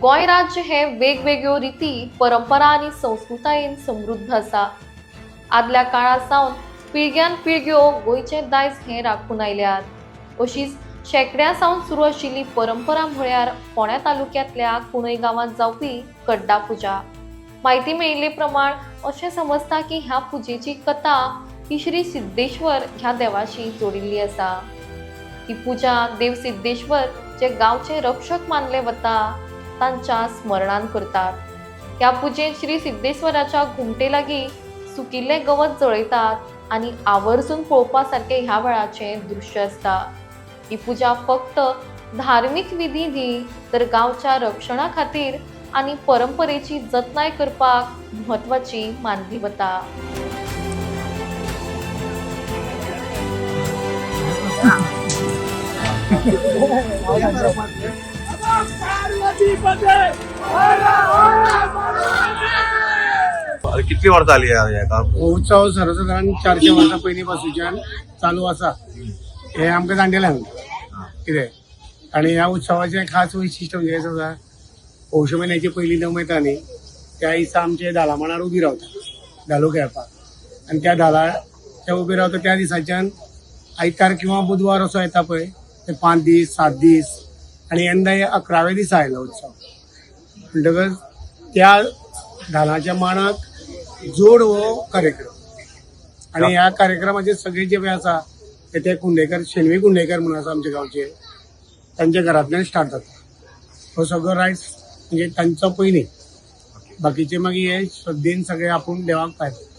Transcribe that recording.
गोंय राज्य हे वेगवेगळ्यो रीती परंपरा आणि संस्कृतायेन समृद्ध आसा। आदल्या काळा सावन पिळग्यान पिळग्यो गोंयचे दायज हे राखून आयल्यात। अशीच शेकड्या सावन सुरू आशिल्ली परंपरा म्हळ्यार फोंड्या तालुक्यांतल्या कुणय गांवांत जावपी कड्डा पुजा। माहिती मेळिल्ले प्रमाण अशें समजता की ह्या पुजेची कथा ही श्री सिद्धेश्वर ह्या देवाशी जोडिल्ली आसा। ही पुजा देव सिद्धेश्वर जे गांवचे रक्षक मानले वता तांच्या स्मरणान करतात। ह्या पुजेत श्री सिद्धेश्वराच्या घुमटे लागीं सुकिल्ले गवत जळयतात आणि आवर्जून पळोवपा सारखे ह्या वेळाचे दृश्य असता। ही पुजा फक्त धार्मिक विधी न्ही तर गांवच्या रक्षणा खातीर आणि परंपरेची जतनाय करपाक म्हत्वाची मानली वता। कितली वर्सां जाली हेका? उत्सव सर्वसाधारण 400 वर्सां पयलीं पासूनच्यान चालू आसा। हे आमकां जाणटेल्यांक कितें आनी ह्या उत्सवाचें खास वैशिश्ट्य म्हणजे आसा, पौश म्हयन्याची पयली नवमे येता न्ही, त्या दिसा आमचे धाला मांडार उबी रावता धालो खेळपाक। आनी त्या धालाच्या उबी रावता त्या दिसाच्यान आयतार किंवा बुधवार असो येता पळय, ते 5 दीस 7 दीस आनी यंदा हे 11व्या दिसा आयलो उत्सव। म्हणटकच त्या धालाच्या मांडाक जोड हो कार्यक्रम। आणि ह्या कार्यक्रमाचे सगळे जे पळय आसा ते कुंडेकर शेणवी कुंडेकर म्हणून आसा आमच्या गांवचे, तांच्या घरांतल्यान स्टार्ट जाता हो सगळो रायट्स, म्हणजे तांचो पयलीं, बाकीचे मागीर हे श्रद्धेन सगळे आपूण देवाक पायता।